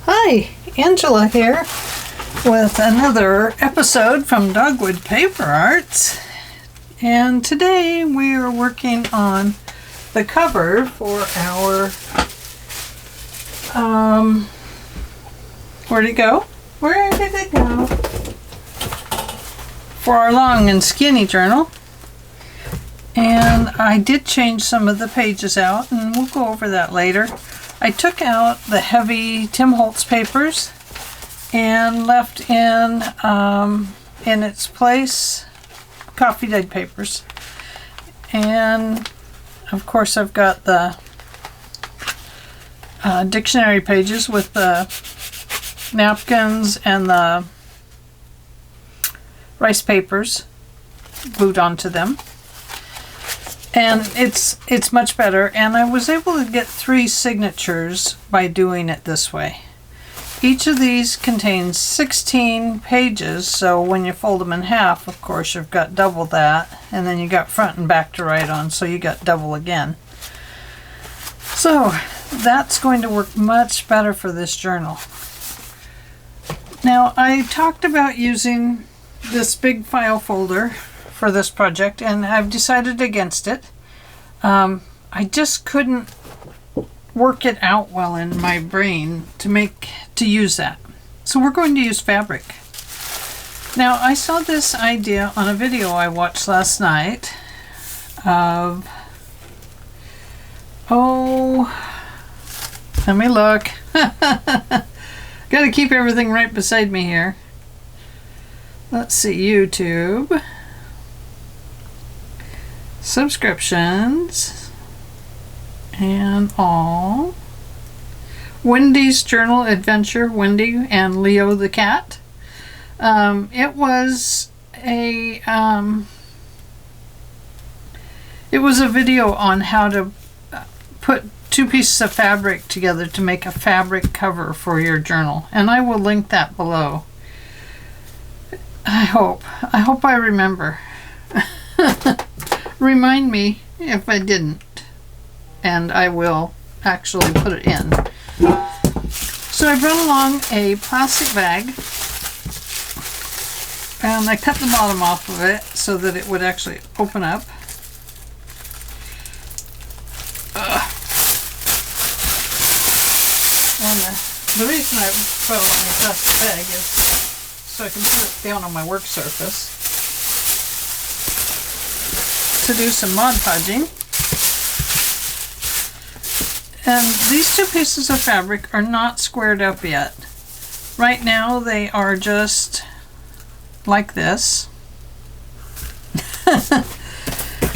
Hi, Angela here with another episode from Dogwood Paper Arts, and today we are working on the cover for our where'd it go? Where did it go? For our long and skinny journal. And I did change some of the pages out, and we'll go over that later. I took out the heavy Tim Holtz papers and left in its place coffee dyed papers. And of course I've got the dictionary pages with the napkins and the rice papers glued onto them. And it's much better, and I was able to get 3 signatures by doing it this way. Each of these contains 16 pages, so when you fold them in half, of course, you've got double that, and then you got front and back to write on, so you got double again. So that's going to work much better for this journal. Now, I talked about using this big file folder for this project, and I've decided against it. I just couldn't work it out well in my brain to use that. So we're going to use fabric. Now, I saw this idea on a video I watched last night of, let me look. Gotta keep everything right beside me here. Let's see, YouTube. Subscriptions and all. Wendy's Journal Adventure, Wendy and Leo the cat. It was a video on how to put 2 pieces of fabric together to make a fabric cover for your journal, and I will link that below. I hope I remember. Remind me if I didn't, and I will actually put it in. So I brought along a plastic bag, and I cut the bottom off of it so that it would actually open up. And the reason I put it in a plastic bag is so I can put it down on my work surface to do some Mod Podging. And these 2 pieces of fabric are not squared up yet. Right now they are just like this.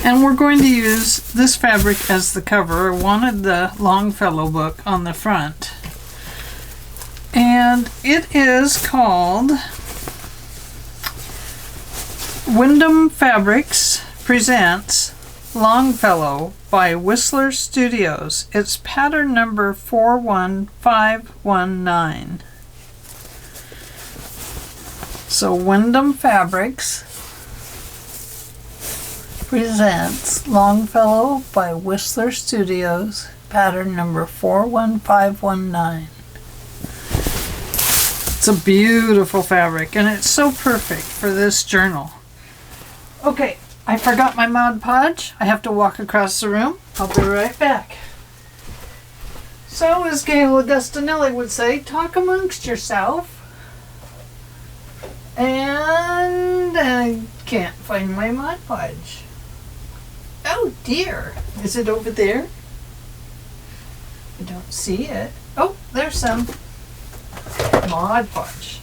And we're going to use this fabric as the cover. I wanted the Longfellow book on the front. And it is called Wyndham Fabrics presents Longfellow by Whistler Studios. It's pattern number 41519. So Wyndham Fabrics presents Longfellow by Whistler Studios, pattern number 41519. It's a beautiful fabric, and it's so perfect for this journal. Okay, I forgot my Mod Podge. I have to walk across the room. I'll be right back. So, as Gail Augustinelli would say, talk amongst yourself. And I can't find my Mod Podge. Oh dear. Is it over there? I don't see it. Oh, there's some Mod Podge.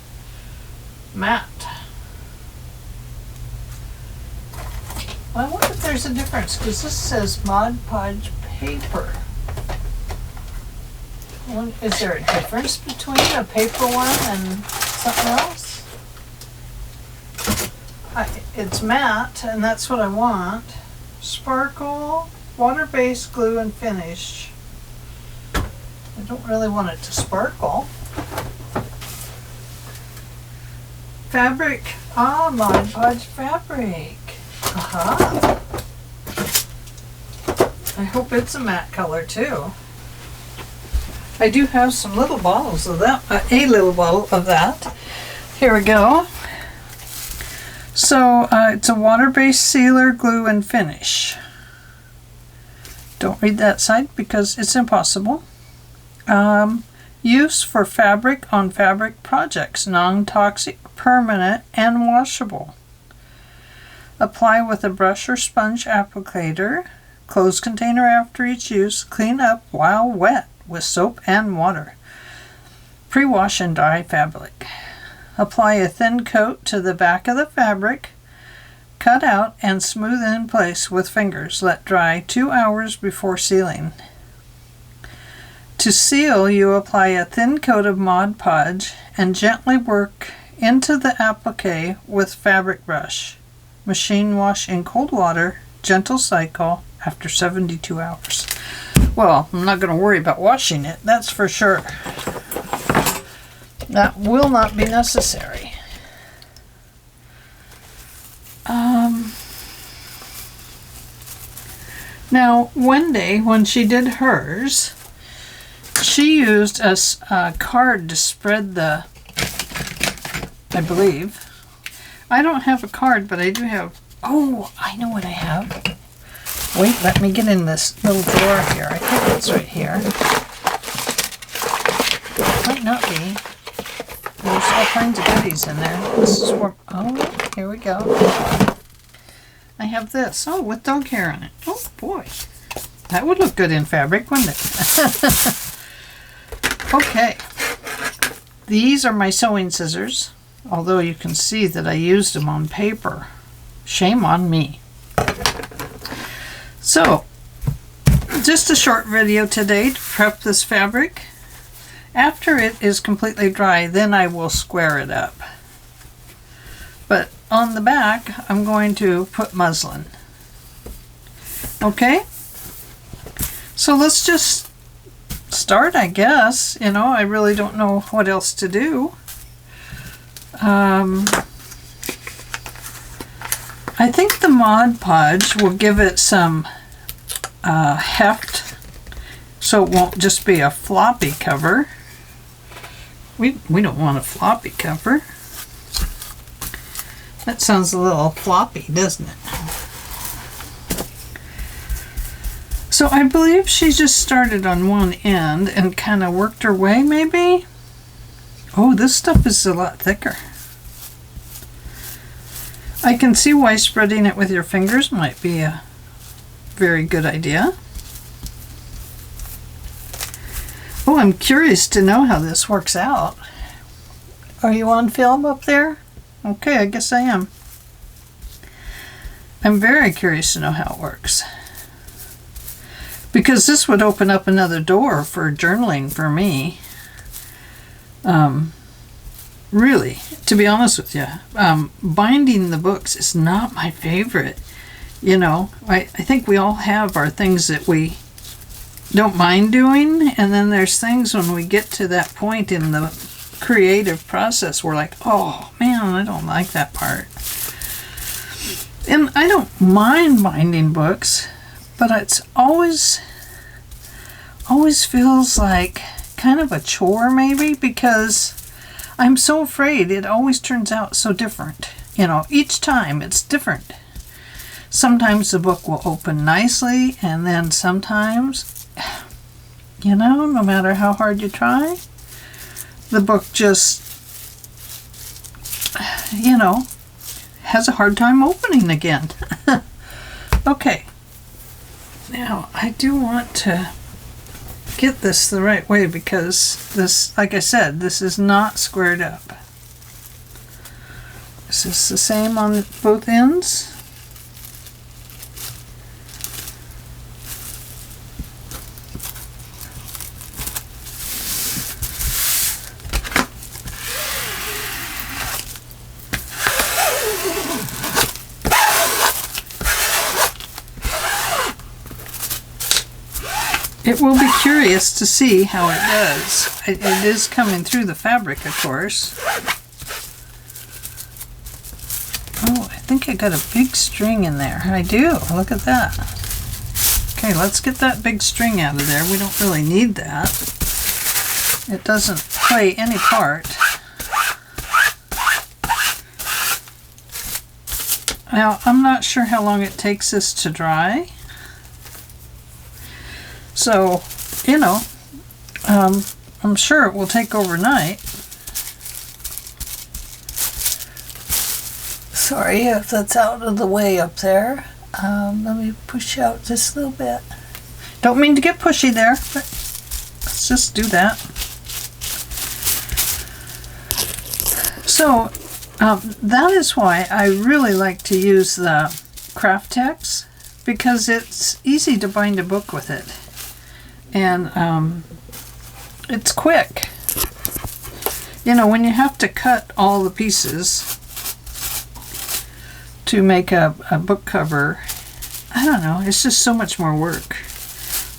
Matte. I wonder if there's a difference, because this says Mod Podge paper. Is there a difference between a paper one and something else? It's matte, and that's what I want. Sparkle, water-based glue, and finish. I don't really want it to sparkle. Fabric. Mod Podge fabric. Aha. I hope it's a matte color too. I do have some little bottles of that, a little bottle of that. Here we go. So it's a water-based sealer, glue, and finish. Don't read that side because it's impossible. Use for fabric on fabric projects, non-toxic, permanent, and washable. Apply with a brush or sponge applicator. Close container after each use. Clean up while wet with soap and water. Pre-wash and dry fabric. Apply a thin coat to the back of the fabric. Cut out and smooth in place with fingers. Let dry 2 hours before sealing. To seal, you apply a thin coat of Mod Podge and gently work into the applique with fabric brush. Machine wash in cold water, gentle cycle after 72 hours. Well, I'm not going to worry about washing it, that's for sure. That will not be necessary. Now, one day when she did hers, she used a card to spread the, I believe. I don't have a card, but I do have, oh, I know what I have. Wait, let me get in this little drawer here. I think it's right here. Might not be. There's all kinds of goodies in there. This is where, oh, here we go. I have this. Oh, with dog hair on it. Oh, boy. That would look good in fabric, wouldn't it? Okay. These are my sewing scissors, although you can see that I used them on paper. Shame on me. So, just a short video today to prep this fabric. After it is completely dry, then I will square it up. But on the back, I'm going to put muslin. Okay? So let's just start, I guess. You know, I really don't know what else to do. I think the Mod Podge will give it some heft, so it won't just be a floppy cover. We don't want a floppy cover. That sounds a little floppy, doesn't it? So I believe she just started on one end and kind of worked her way, maybe? Oh, this stuff is a lot thicker. I can see why spreading it with your fingers might be a very good idea. Oh, I'm curious to know how this works out. Are you on film up there? Okay, I guess I am. I'm very curious to know how it works. Because this would open up another door for journaling for me. Really, to be honest with you, binding the books is not my favorite. You know, I think we all have our things that we don't mind doing, and then there's things when we get to that point in the creative process we're like, oh man, I don't like that part. And I don't mind binding books, but it's always feels like kind of a chore maybe, because I'm so afraid it always turns out so different. You know, each time it's different. Sometimes the book will open nicely, and then sometimes, you know, no matter how hard you try, the book just, you know, has a hard time opening again. Okay. Now, I do want to get this the right way, because this, like I said, this is not squared up. This is the same on both ends. It will be curious to see how it does. It is coming through the fabric, of course. Oh, I think I got a big string in there. I do. Look at that. Okay, let's get that big string out of there. We don't really need that. It doesn't play any part. Now, I'm not sure how long it takes this to dry. So, you know, I'm sure it will take overnight. Sorry if that's out of the way up there. Let me push out just a little bit. Don't mean to get pushy there, but let's just do that. So, that is why I really like to use the Craft Text, because it's easy to bind a book with it. And it's quick. You know, when you have to cut all the pieces to make a book cover, I don't know, it's just so much more work.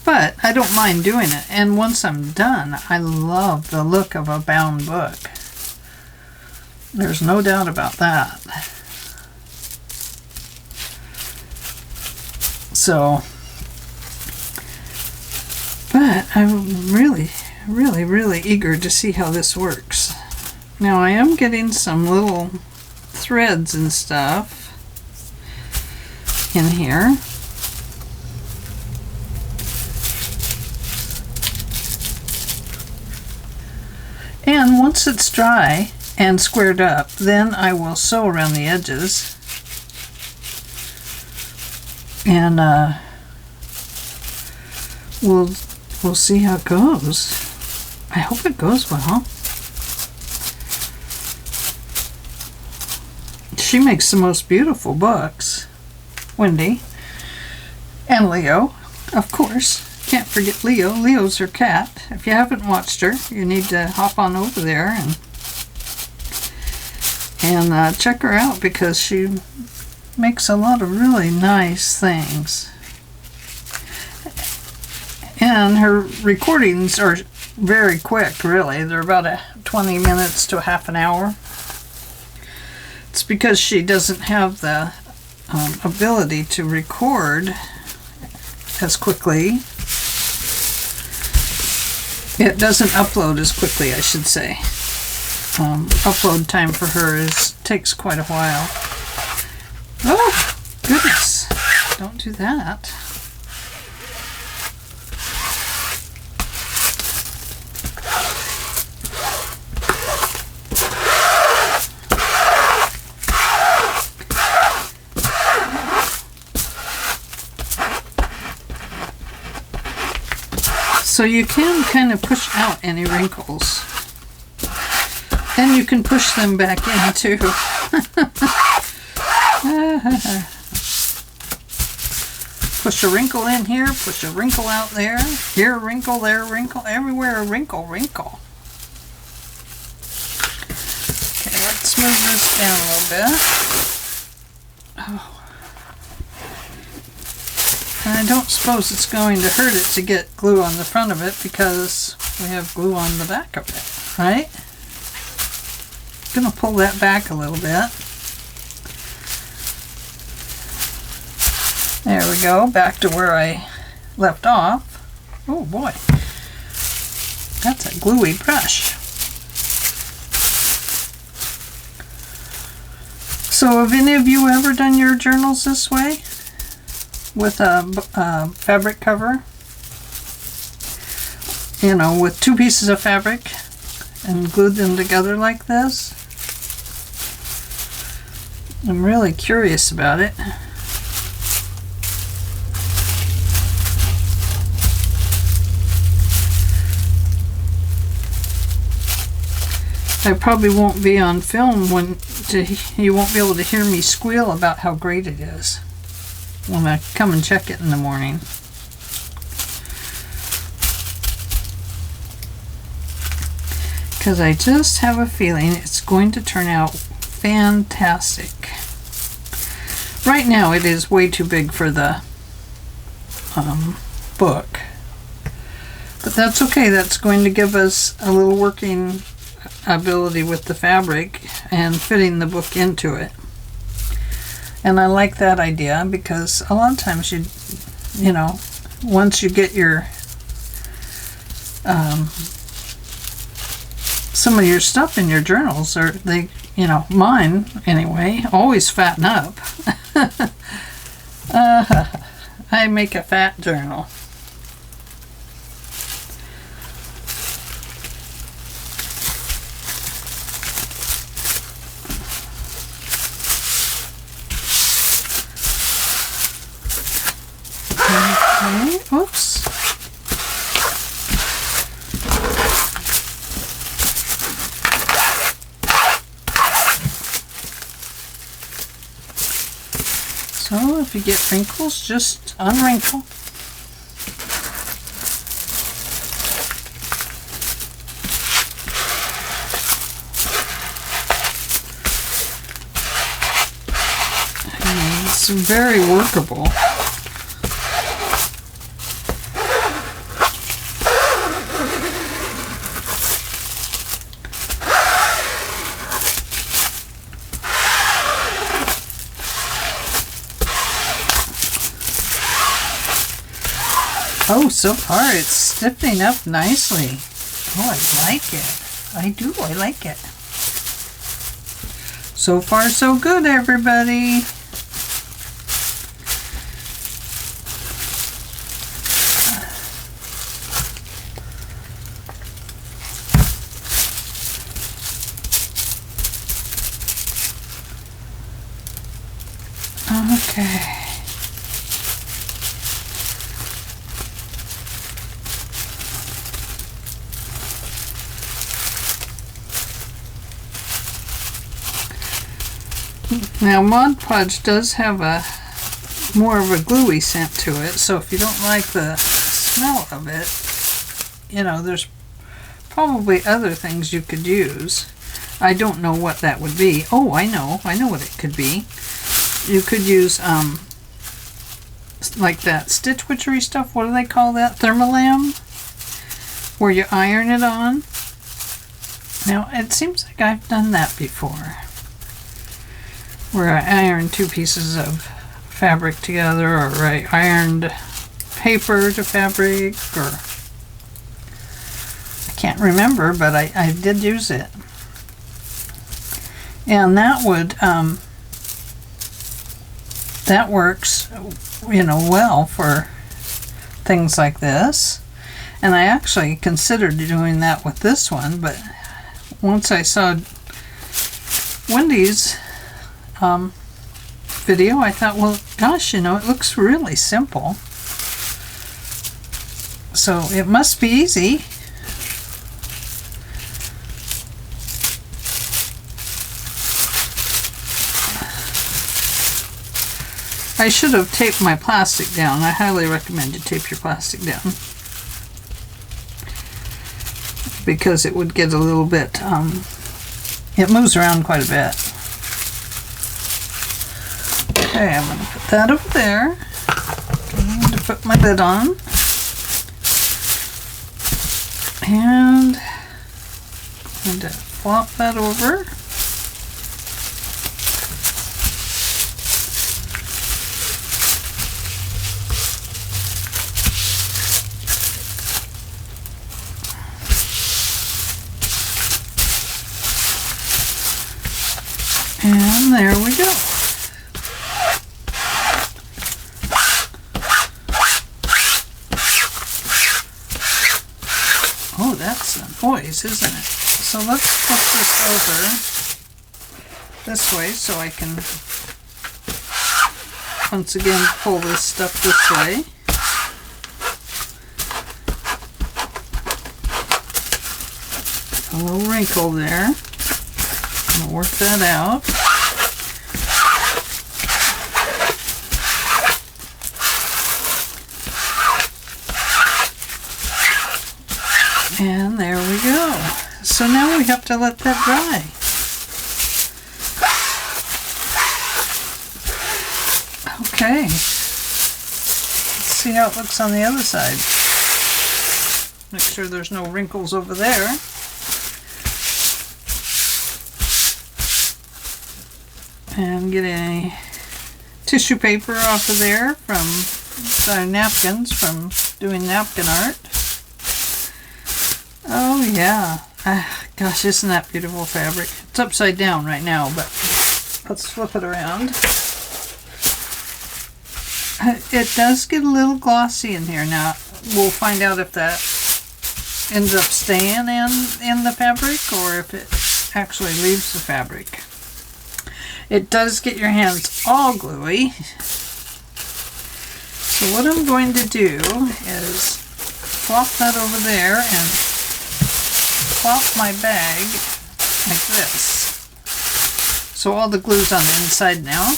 But I don't mind doing it. And once I'm done, I love the look of a bound book. There's no doubt about that. So, but I'm really, really, really eager to see how this works. Now I am getting some little threads and stuff in here. And once it's dry and squared up, then I will sew around the edges. And we'll see how it goes. I hope it goes well. She makes the most beautiful books, Wendy. And Leo, of course. Can't forget Leo. Leo's her cat. If you haven't watched her, you need to hop on over there and check her out, because she makes a lot of really nice things. And her recordings are very quick, really. They're about 20 minutes to half an hour. It's because she doesn't have the ability to record as quickly. It doesn't upload as quickly, I should say. Upload time for her takes quite a while. Oh, goodness. Don't do that. So you can kind of push out any wrinkles. And you can push them back in too. Push a wrinkle in here, push a wrinkle out there. Here a wrinkle, there a wrinkle, everywhere a wrinkle, wrinkle. Okay, let's move this down a little bit. Oh. And I don't suppose it's going to hurt it to get glue on the front of it, because we have glue on the back of it, right? I'm going to pull that back a little bit. There we go, back to where I left off. Oh boy, that's a gluey brush. So have any of you ever done your journals this way? With a fabric cover? You know, with two pieces of fabric and glued them together like this? I'm really curious about it. I probably won't be on film you won't be able to hear me squeal about how great it is when I come and check it in the morning. Because I just have a feeling it's going to turn out fantastic. Right now it is way too big for the book. But that's okay. That's going to give us a little working ability with the fabric and fitting the book into it. And I like that idea, because a lot of times you know, once you get your some of your stuff in your journals, or mine anyway, always fatten up. I make a fat journal. Okay, oops. So if you get wrinkles, just unwrinkle. And it's very workable. Oh, so far it's stiffening up nicely. Oh, I like it. I do, I like it. So far, so good, everybody. Okay. Now, Mod Podge does have more of a gluey scent to it, so if you don't like the smell of it, there's probably other things you could use. I don't know what that would be. Oh, I know what it could be. You could use like that Stitch Witchery stuff. What do they call that? Thermolam, where you iron it on. Now, it seems like I've done that before, where I ironed two pieces of fabric together, or I ironed paper to fabric, or I can't remember, but I did use it. And that would, that works, well for things like this. And I actually considered doing that with this one, but once I saw Wendy's video, I thought, well, gosh, it looks really simple. So it must be easy. I should have taped my plastic down. I highly recommend you tape your plastic down, because it would get a little bit, it moves around quite a bit. Okay, I'm going to put that over there. I'm going to put my lid on. And I'm going to flop that over. And there we go. Oh, that's a noise, isn't it? So let's flip this over this way so I can once again pull this stuff this way. A little wrinkle there. I'm going to work that out. And there we go. So now we have to let that dry. Okay. Let's see how it looks on the other side. Make sure there's no wrinkles over there. And get a tissue paper off of there from our napkins from doing napkin art. Oh yeah, Gosh, isn't that beautiful fabric? It's upside down right now, but let's flip it around. It does get a little glossy in here. Now, we'll find out if that ends up staying in the fabric or if it actually leaves the fabric. It does get your hands all gluey. So what I'm going to do is flop that over there and flop my bag like this. So all the glue's on the inside now.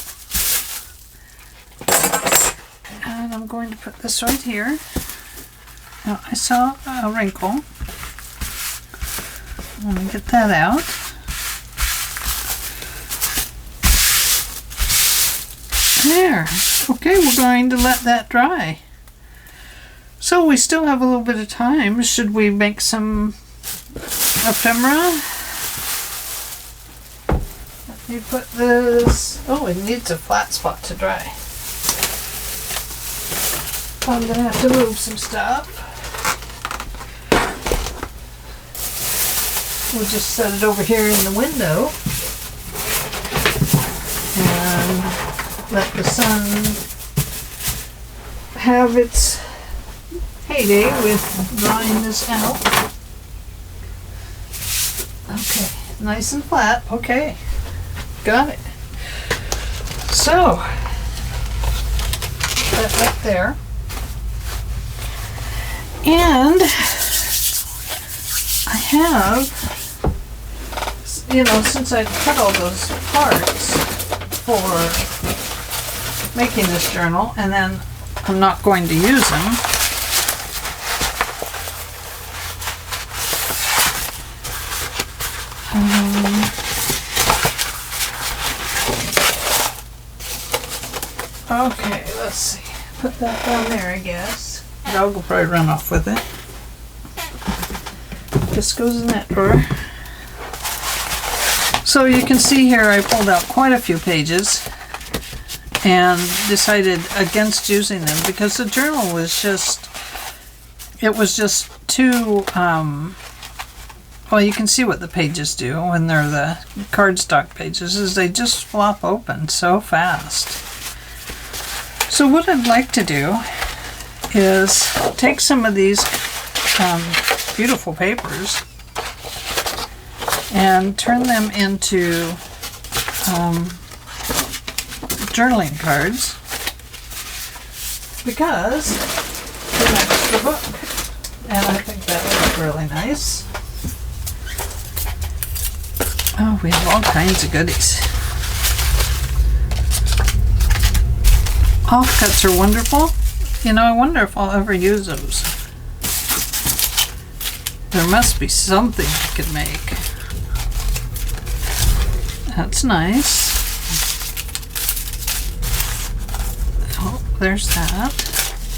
And I'm going to put this right here. Now I saw a wrinkle. Let me get that out. There. Okay, we're going to let that dry. So we still have a little bit of time. Should we make some ephemera? Let me put this... Oh, it needs a flat spot to dry. I'm going to have to move some stuff. We'll just set it over here in the window. And let the sun have its heyday with drying this out. Okay, nice and flat. Okay, got it. So, that right there. And I have, since I cut all those parts for making this journal, and then I'm not going to use them. Okay, let's see. Put that down there, I guess. The dog will probably run off with it. This goes in that drawer. So you can see here I pulled out quite a few pages and decided against using them because the journal was just, it was just too, well, you can see what the pages do when they're the cardstock pages, is they just flop open so fast. So what I'd like to do is take some of these beautiful papers and turn them into journaling cards because they match the book, and I think that would look really nice. Oh, we have all kinds of goodies. Offcuts are wonderful. I wonder if I'll ever use those. There must be something I could make. That's nice. Oh, there's that,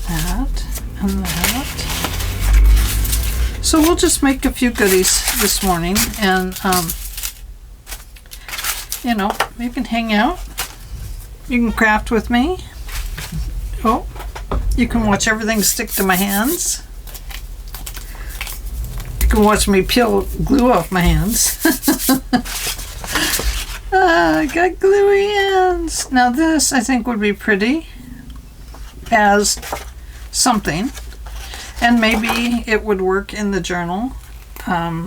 and that. So we'll just make a few goodies this morning, and you can hang out. You can craft with me. Oh, you can watch everything stick to my hands. You can watch me peel glue off my hands. I got gluey hands. Now this, I think, would be pretty as something. And maybe it would work in the journal. But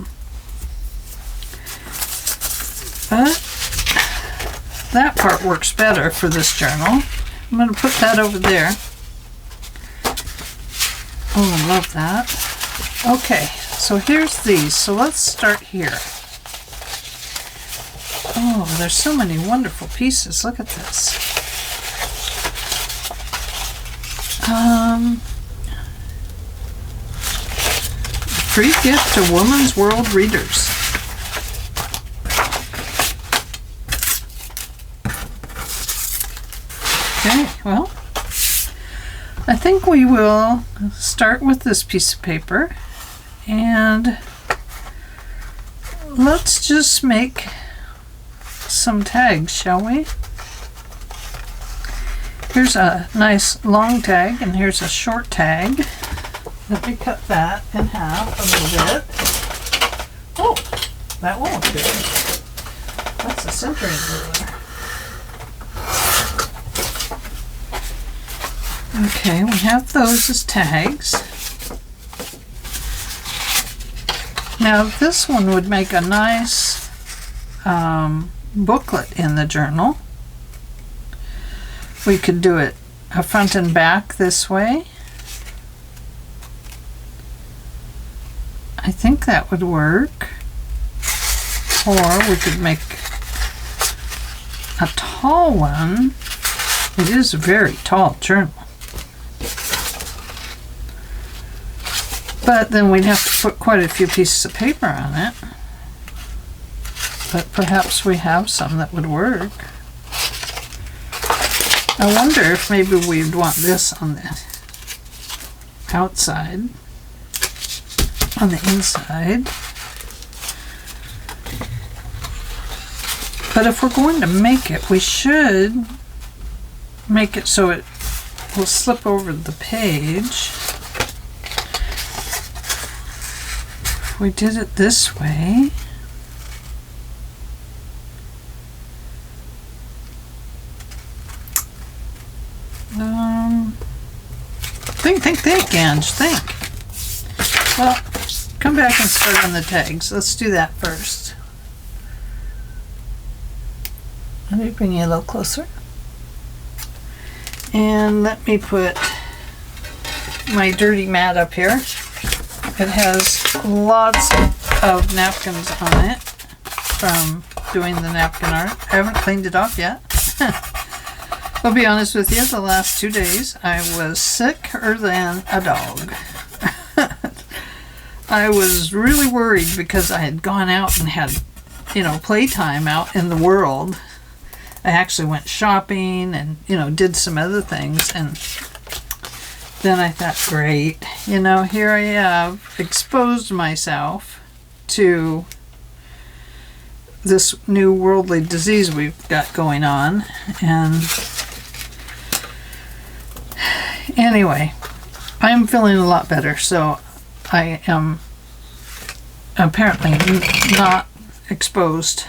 that part works better for this journal. I'm going to put that over there. Oh, I love that. Okay, so here's these. So let's start here. Oh, there's so many wonderful pieces. Look at this. Free gift to Women's World readers. Okay, well, I think we will start with this piece of paper, and let's just make some tags, shall we? Here's a nice long tag, and here's a short tag. Let me cut that in half a little bit. Oh, that won't look good. That's a centering ruler. Okay, we have those as tags. Now this one would make a nice booklet in the journal. We could do it a front and back this way. I think that would work. Or we could make a tall one. It is a very tall journal. But then we'd have to put quite a few pieces of paper on it. But perhaps we have some that would work. I wonder if maybe we'd want this on the outside, on the inside. But if we're going to make it, we should make it so it will slip over the page. If we did it this way, think, Ange, think. Well, come back and start on the tags. Let's do that first. Let me bring you a little closer. And let me put my dirty mat up here. It has lots of napkins on it from doing the napkin art. I haven't cleaned it off yet. I'll be honest with you, the last 2 days I was sicker than a dog. I was really worried because I had gone out and had, playtime out in the world. I actually went shopping and, did some other things, and then I thought, great, here I have exposed myself to this new worldly disease we've got going on, and anyway, I'm feeling a lot better, so I am apparently not exposed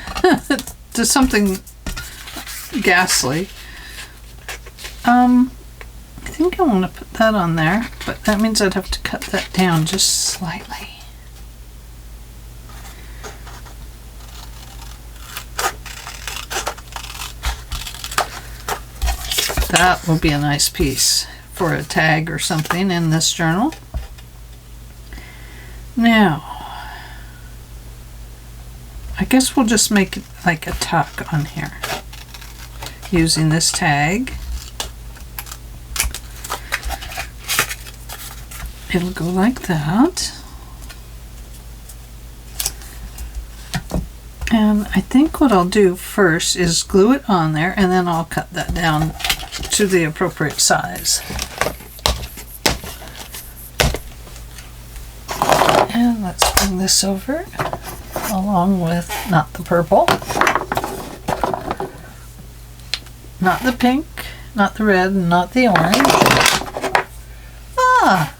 to something ghastly. I think I want to put that on there, but that means I'd have to cut that down just slightly. That will be a nice piece for a tag or something in this journal. Now, I guess we'll just make it like a tuck on here using this tag. It'll go like that. And I think what I'll do first is glue it on there, and then I'll cut that down to the appropriate size. And let's bring this over along with not the purple, not the pink, not the red, and not the orange. Ah!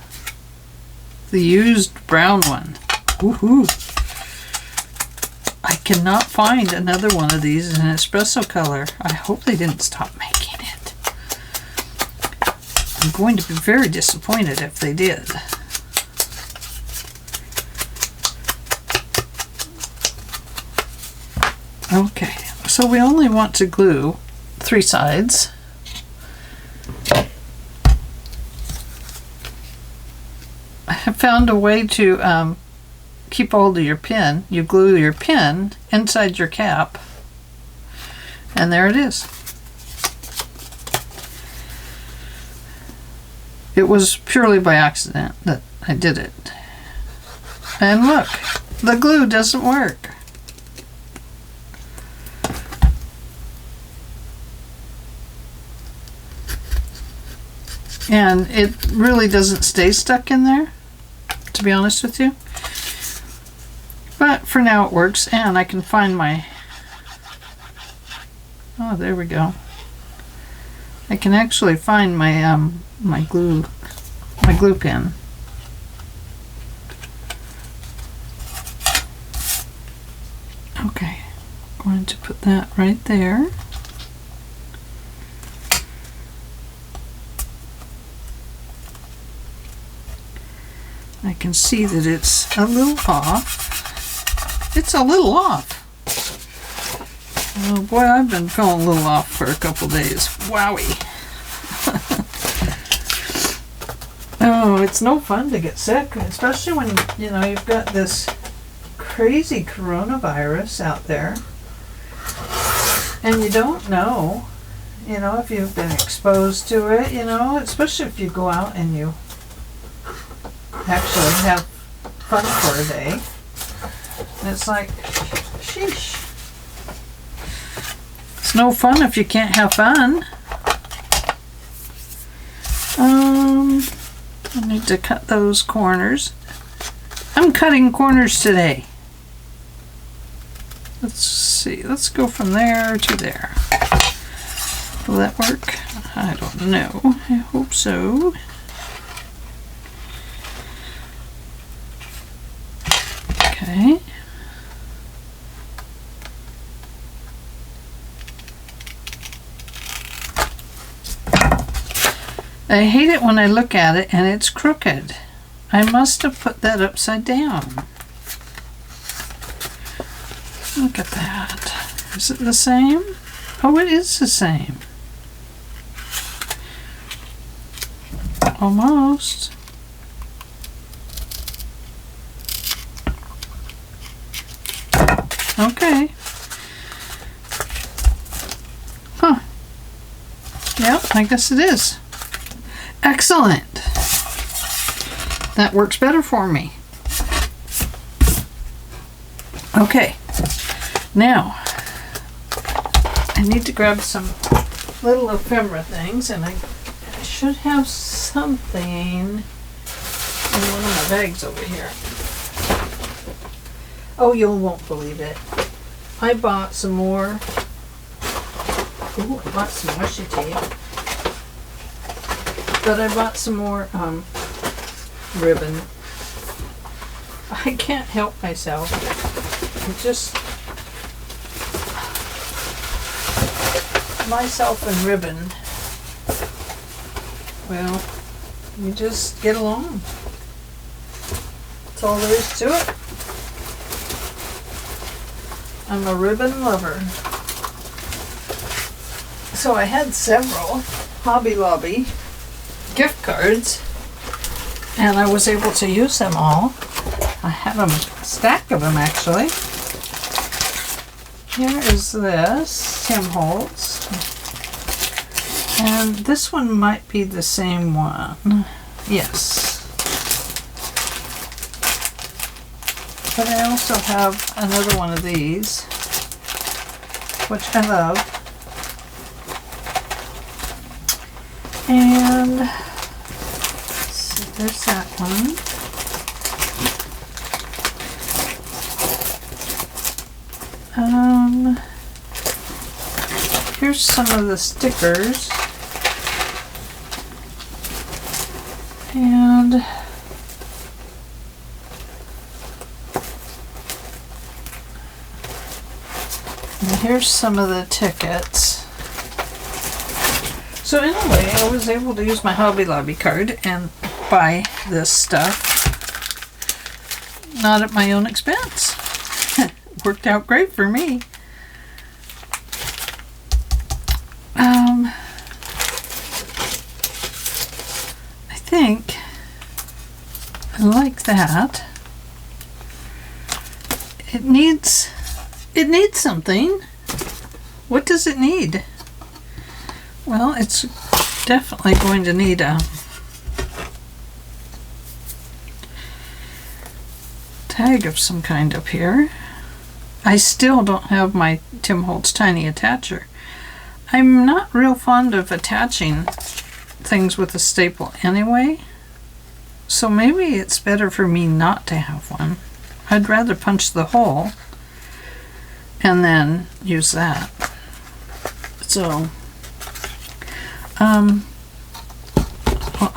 The used brown one. Woohoo! I cannot find another one of these in espresso color. I hope they didn't stop making it. I'm going to be very disappointed if they did. Okay, so we only want to glue 3 sides. I have found a way to keep hold of your pin. You glue your pin inside your cap, and there it is. It was purely by accident that I did it. And look, the glue doesn't work. And it really doesn't stay stuck in there, to be honest with you. But for now it works, and I can find my... Oh, there we go. I can actually find my my glue pin. Okay, going to put that right there. I can see that it's a little off. It's a little off. Oh boy, I've been feeling a little off for a couple days. Wowie. Oh, it's no fun to get sick, especially when, you know, you've got this crazy coronavirus out there and you don't know, you know, if you've been exposed to it, you know, especially if you go out and you actually have fun for a day. And it's like, sheesh. It's no fun if you can't have fun. I need to cut those corners. I'm cutting corners today. Let's see, let's go from there to there. Will that work? I don't know. I hope so. Okay. I hate it when I look at it and it's crooked. I must have put that upside down. Look at that. Is it the same? Oh, it is the same. Almost. Okay. Huh. Yep, I guess it is. Excellent. That works better for me. Okay. Now, I need to grab some little ephemera things, and I should have something in one of my bags over here. Oh, you won't believe it. I bought some more. Ooh, I bought some washi tape. But I bought some more ribbon. I can't help myself. I just myself and ribbon. Well, you just get along. That's all there is to it. I'm a ribbon lover. So I had several Hobby Lobby gift cards, and I was able to use them all. I had a stack of them actually. Here is this Tim Holtz, and this one might be the same one. Yes, but I also have another one of these, which I love. And so there's that one. Here's some of the stickers. And here's some of the tickets. So anyway, I was able to use my Hobby Lobby card and buy this stuff, not at my own expense. Worked out great for me. I think I like that. It needs something. What does it need? Well, it's definitely going to need a tag of some kind up here. I still don't have my Tim Holtz tiny attacher. I'm not real fond of attaching things with a staple anyway, so maybe it's better for me not to have one. I'd rather punch the hole and then use that. So well,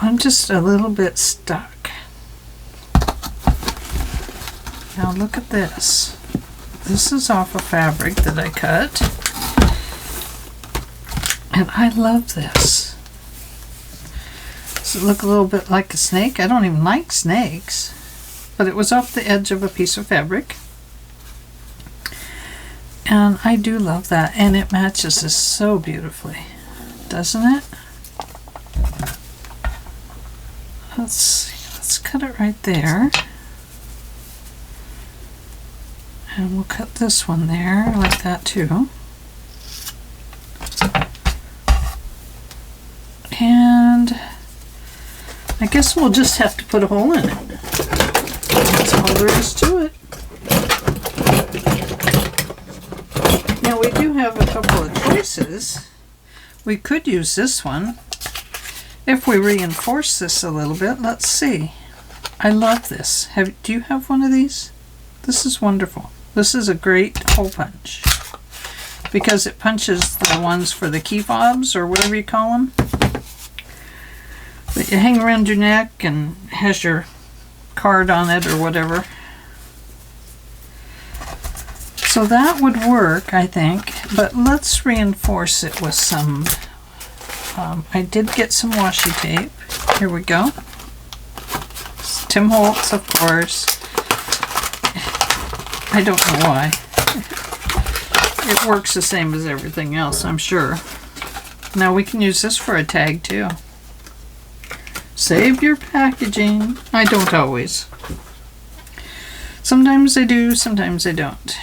I'm just a little bit stuck. Now look at this. this is off a fabric that I cut. And I love this. Does it look a little bit like a snake? I don't even like snakes. But it was off the edge of a piece of fabric. And I do love that. And it matches this so beautifully. Doesn't it? Let's see. Let's cut it right there. And we'll cut this one there like that too. And I guess we'll just have to put a hole in it. That's all there is to it. Now we do have a couple of choices. We could use this one. If we reinforce this a little bit, let's see. I love this. Do you have one of these? This is wonderful. This is a great hole punch because it punches the ones for the key fobs or whatever you call them that you hang around your neck and has your card on it or whatever. So that would work, I think, but let's reinforce it with some, I did get some washi tape. Here we go. It's Tim Holtz, of course. I don't know why. It works the same as everything else, I'm sure. Now we can use this for a tag too. Save your packaging. I don't always. Sometimes I do, sometimes I don't.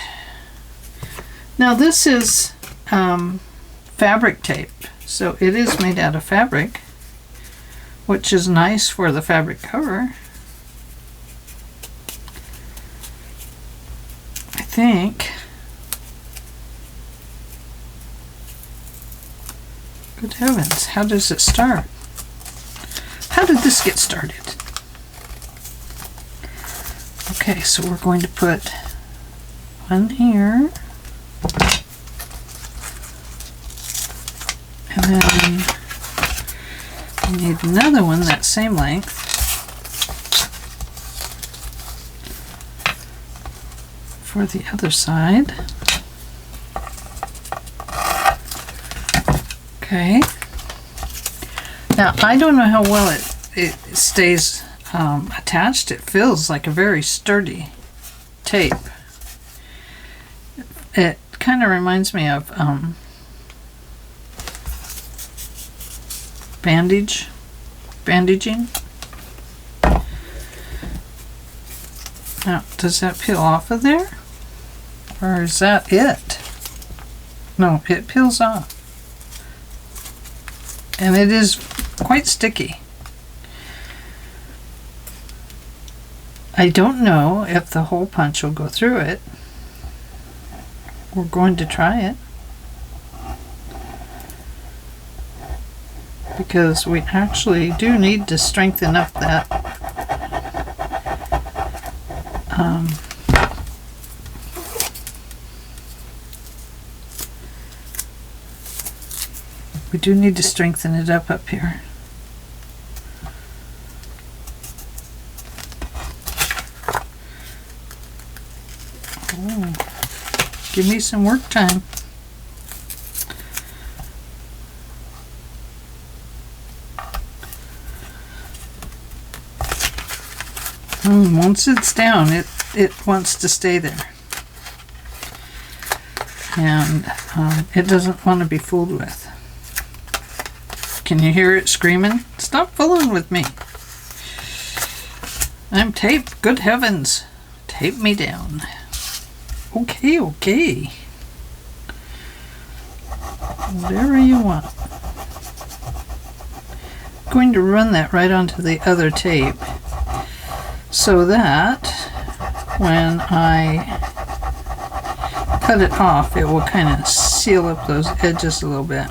Now this is fabric tape. So it is made out of fabric, which is nice for the fabric cover. I think. Good heavens, how does it start? How did this get started? Okay, so we're going to put one here. And then we need another one that same length. For the other side. Okay. Now I don't know how well it stays attached. It feels like a very sturdy tape. It kind of reminds me of bandaging. Now, does that peel off of there? Or is that it? No, it peels off. And it is quite sticky. I don't know if the hole punch will go through it. We're going to try it. Because we actually do need to strengthen up that we do need to strengthen it up here. Oh, give me some work time. Once it's down, it wants to stay there. And it doesn't want to be fooled with. Can you hear it screaming? Stop fooling with me. I'm taped. Good heavens. Tape me down. Okay, okay. Whatever you want. I'm going to run that right onto the other tape so that when I cut it off, it will kind of seal up those edges a little bit.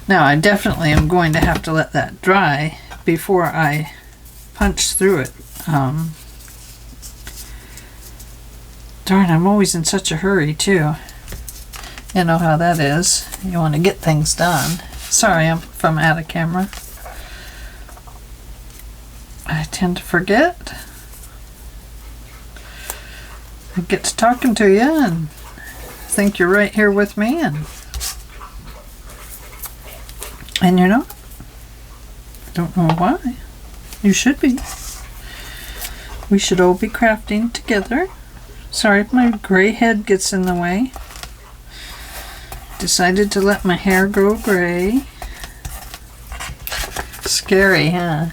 Now I definitely am going to have to let that dry before I punch through it. Darn, I'm always in such a hurry too. You know how that is. You want to get things done. Sorry, I'm from out of camera. I tend to forget. I get to talking to you and think you're right here with me, and you're not. I don't know why. You should be. We should all be crafting together. Sorry if my gray head gets in the way. Decided to let my hair grow gray. Scary, huh?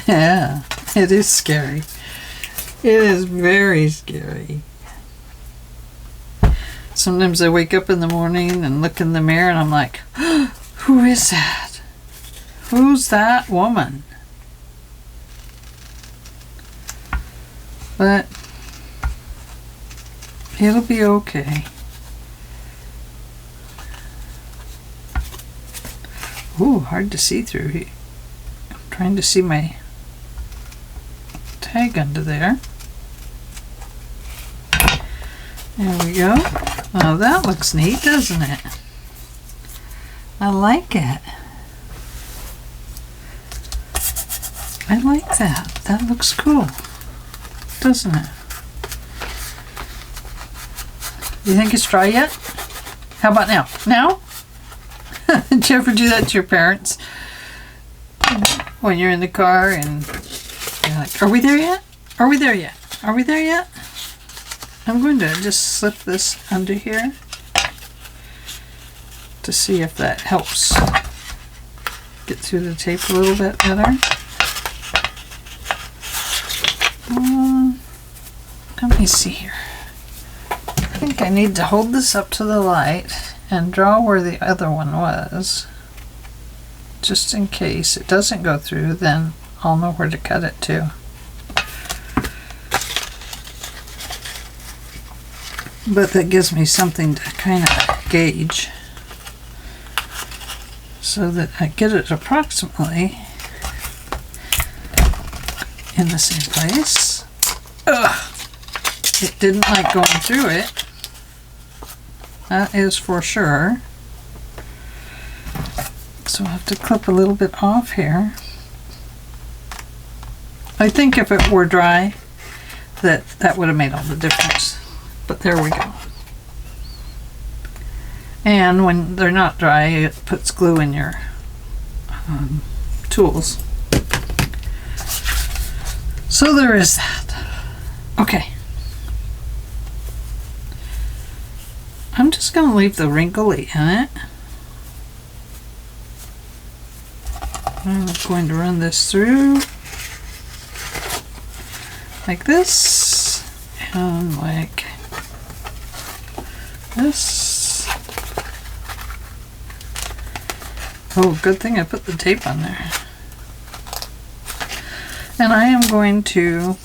Yeah, it is scary. It is very scary. Sometimes I wake up in the morning and look in the mirror and I'm like, who is that? Who's that woman? But it'll be okay. Ooh, hard to see through here. I'm trying to see my tag under there. There we go. Oh, that looks neat, doesn't it? I like it. I like that. That looks cool, doesn't it? You think it's dry yet? How about now? Now? Did you ever do that to your parents? When you're in the car and you're like, are we there yet? Are we there yet? Are we there yet? I'm going to just slip this under here to see if that helps get through the tape a little bit better. Let me see here. I think I need to hold this up to the light and draw where the other one was. Just in case it doesn't go through, then I'll know where to cut it to. But that gives me something to kind of gauge so that I get it approximately in the same place. Ugh! It didn't like going through it. That is for sure. So I'll have to clip a little bit off here. I think if it were dry, that would have made all the difference. But there we go. And when they're not dry, it puts glue in your tools. So there is that. Okay. I'm just going to leave the wrinkly in it. I'm going to run this through like this and like this. Oh, good thing I put the tape on there. And I am going to,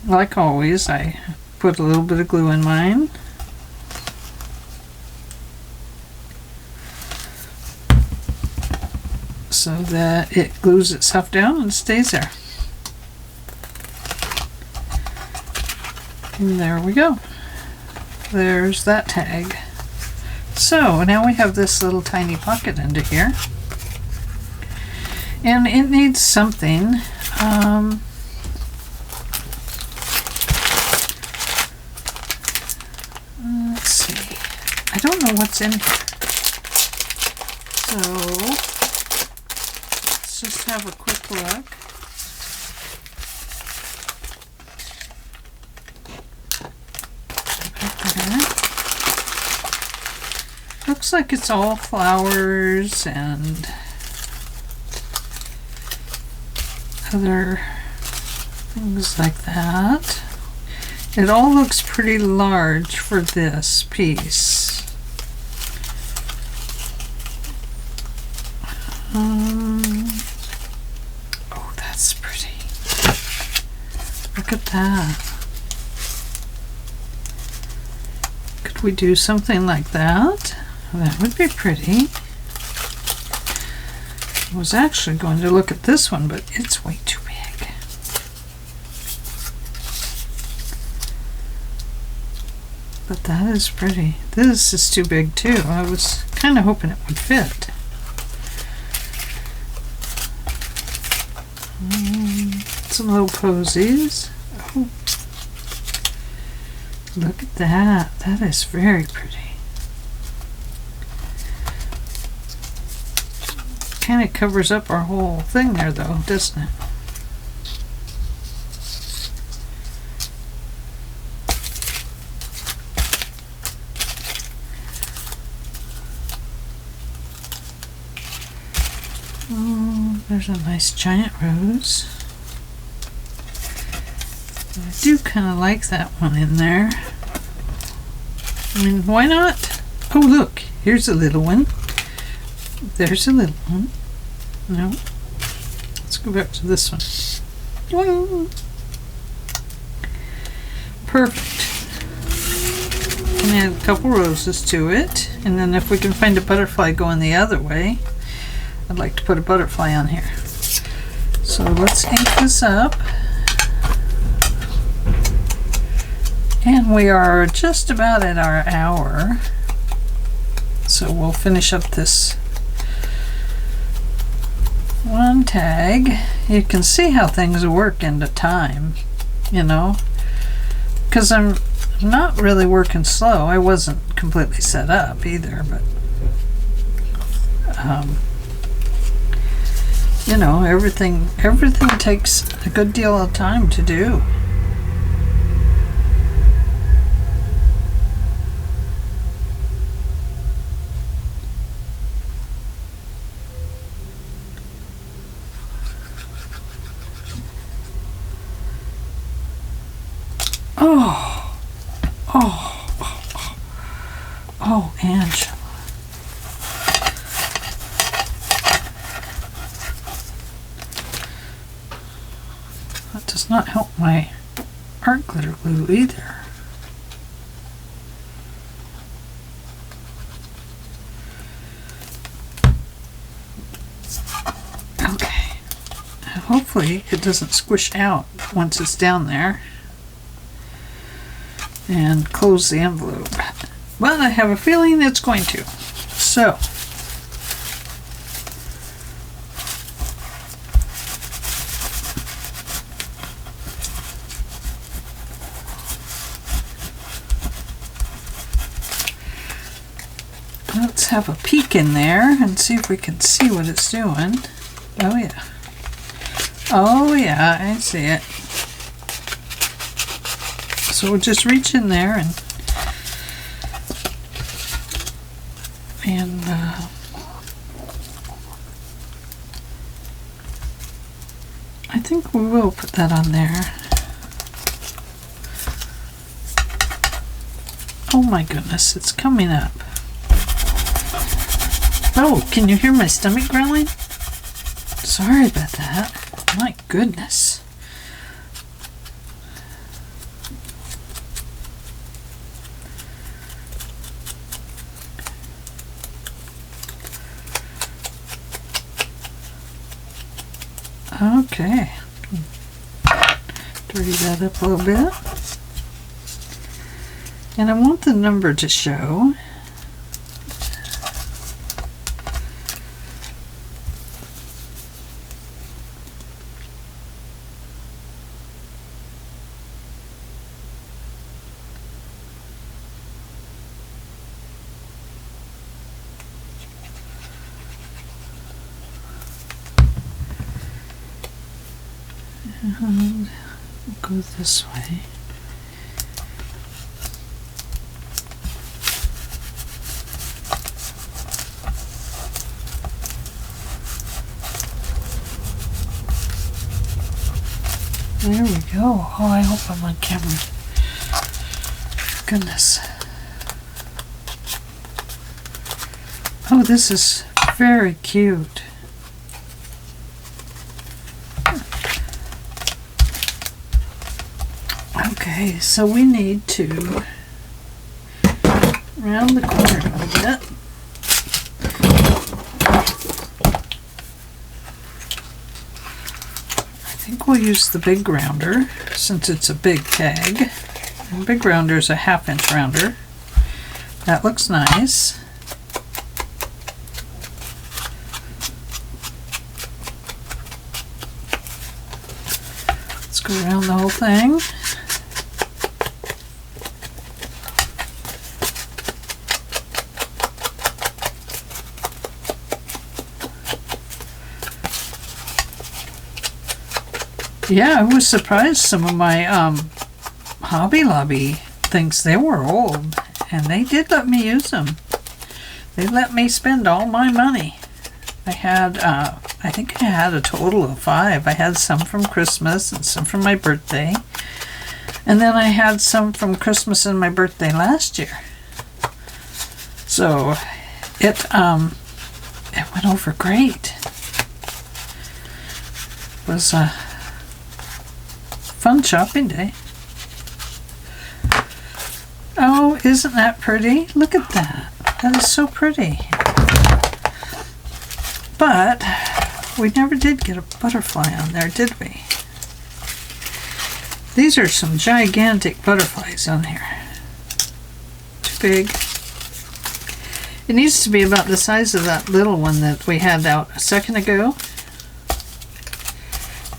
like always, I put a little bit of glue in mine. So that it glues itself down and stays there. And there we go. There's that tag. So now we have this little tiny pocket under here. And it needs something. Let's see. I don't know what's in here. So let's just have a quick look. Looks like it's all flowers and other things like that. It all looks pretty large for this piece. Oh, that's pretty. Look at that. Could we do something like that? That would be pretty. I was actually going to look at this one, but it's way too big. But that is pretty. This is too big too. I was kind of hoping it would fit. Some little posies. Oh. Look at that. That is very pretty. Kind of covers up our whole thing there though, doesn't it? Oh, there's a nice giant rose. I do kind of like that one in there. I mean, why not? Oh, look, here's a little one. There's a little one. No. Let's go back to this one. Boing. Perfect. And add a couple roses to it. And then if we can find a butterfly going the other way, I'd like to put a butterfly on here. So let's ink this up. And we are just about at our hour. So we'll finish up this one tag. You can see how things work into time, you know, because I'm not really working slow. I wasn't completely set up either, but you know, everything takes a good deal of time to do. Oh, Angela. That does not help my art glitter glue either. Okay. Hopefully it doesn't squish out once it's down there. And close the envelope. Well, I have a feeling it's going to. So, let's have a peek in there and see if we can see what it's doing. Oh yeah. Oh yeah, I see it. So we'll just reach in there and I think we will put that on there. Oh my goodness, it's coming up. Oh, can you hear my stomach growling? Sorry about that. My goodness. Okay, dirty that up a little bit. And I want the number to show. And we'll go this way. There we go. Oh, I hope I'm on camera. Goodness. Oh, this is very cute. Okay, so we need to round the corner a little bit. I think we'll use the big rounder since it's a big tag. And big rounder is a 1/2 inch rounder. That looks nice. Let's go around the whole thing. Yeah, I was surprised some of my Hobby Lobby things, they were old, and they did let me use them. They let me spend all my money. I had, I think I had a total of 5. I had some from Christmas and some from my birthday. And then I had some from Christmas and my birthday last year. So it went over great. It was a fun shopping day. Oh, isn't that pretty? Look at that. That is so pretty. But we never did get a butterfly on there, did we? These are some gigantic butterflies on here. Too big. It needs to be about the size of that little one that we had out a second ago.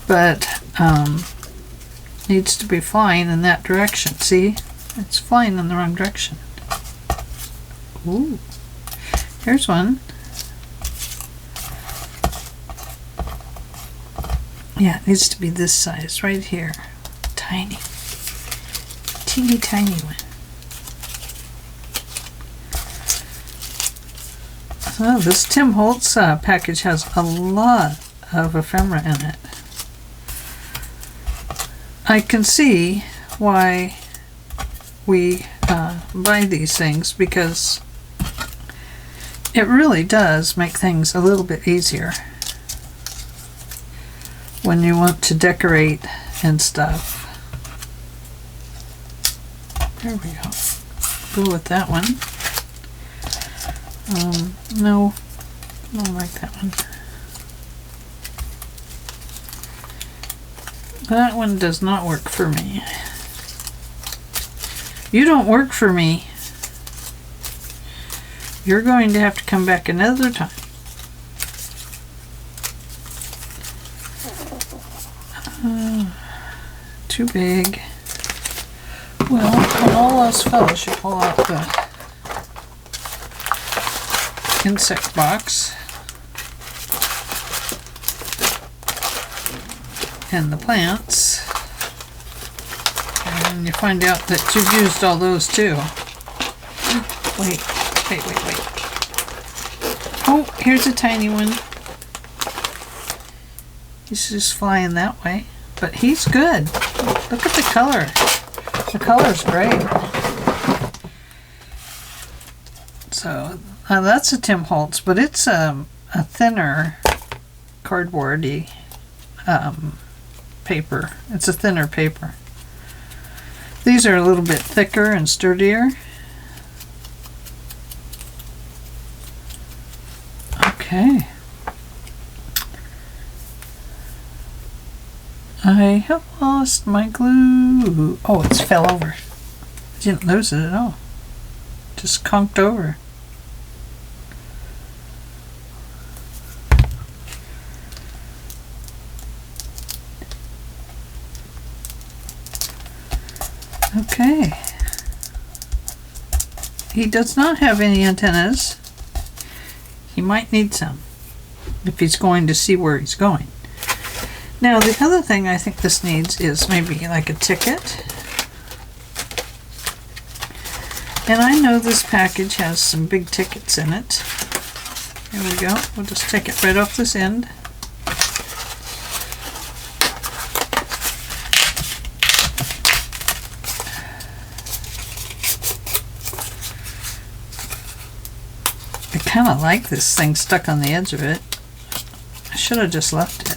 But needs to be flying in that direction. See? It's flying in the wrong direction. Ooh. Here's one. Yeah, it needs to be this size right here. Tiny. Teeny tiny one. So this Tim Holtz package has a lot of ephemera in it. I can see why we buy these things, because it really does make things a little bit easier when you want to decorate and stuff. There we go. Go with that one. No, I don't like that one. That one does not work for me. You don't work for me. You're going to have to come back another time. Too big. Well, when all else fails, you pull out the insect box and the plants, and you find out that you've used all those too. Wait. Oh, here's a tiny one. He's just flying that way, but he's good. Look at the color. The color's great. So that's a Tim Holtz, but it's a thinner cardboardy paper. It's a thinner paper. These are a little bit thicker and sturdier. Okay. I have lost my glue. Oh, it's fell over. I didn't lose it at all. Just conked over. Okay. He does not have any antennas. He might need some if he's going to see where he's going. Now, the other thing I think this needs is maybe like a ticket. And I know this package has some big tickets in it. Here we go. We'll just take it right off this end. I kind of like this thing stuck on the edge of it. I should have just left it.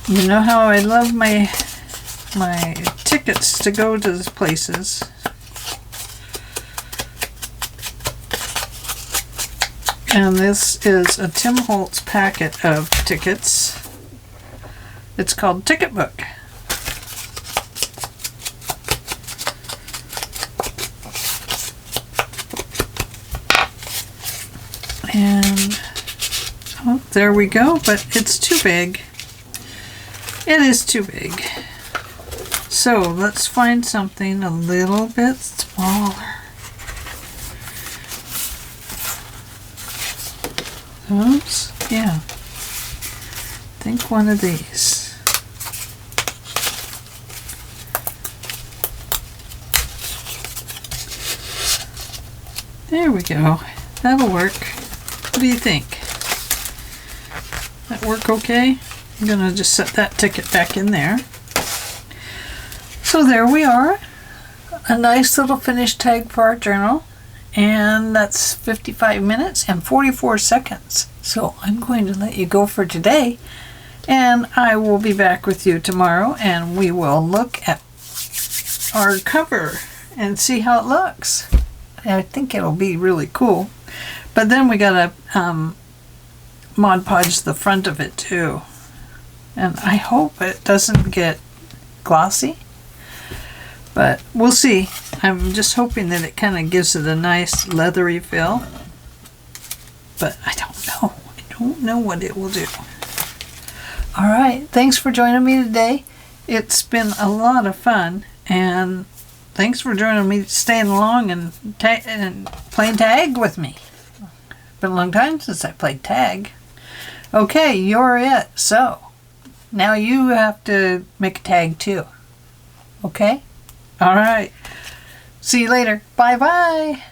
You know how I love my tickets to go to the places. And this is a Tim Holtz packet of tickets. It's called Ticket Book. And oh, there we go, but it's too big. It is too big. So let's find something a little bit smaller. Oops, yeah. think one of these. There we go. That'll work. What do you think? That work okay? I'm gonna just set that ticket back in there. So there we are. A nice little finished tag for our journal. And that's 55 minutes and 44 seconds. So I'm going to let you go for today. And I will be back with you tomorrow and we will look at our cover and see how it looks. I think it'll be really cool. But then we gotta Mod Podge the front of it too. And I hope it doesn't get glossy. But we'll see. I'm just hoping that it kind of gives it a nice leathery feel. But I don't know. I don't know what it will do. Alright, thanks for joining me today. It's been a lot of fun. And thanks for joining me, staying along and playing tag with me. Been a long time since I played tag. Okay, you're it. So, now you have to make a tag too. Okay? Alright. See you later. Bye-bye.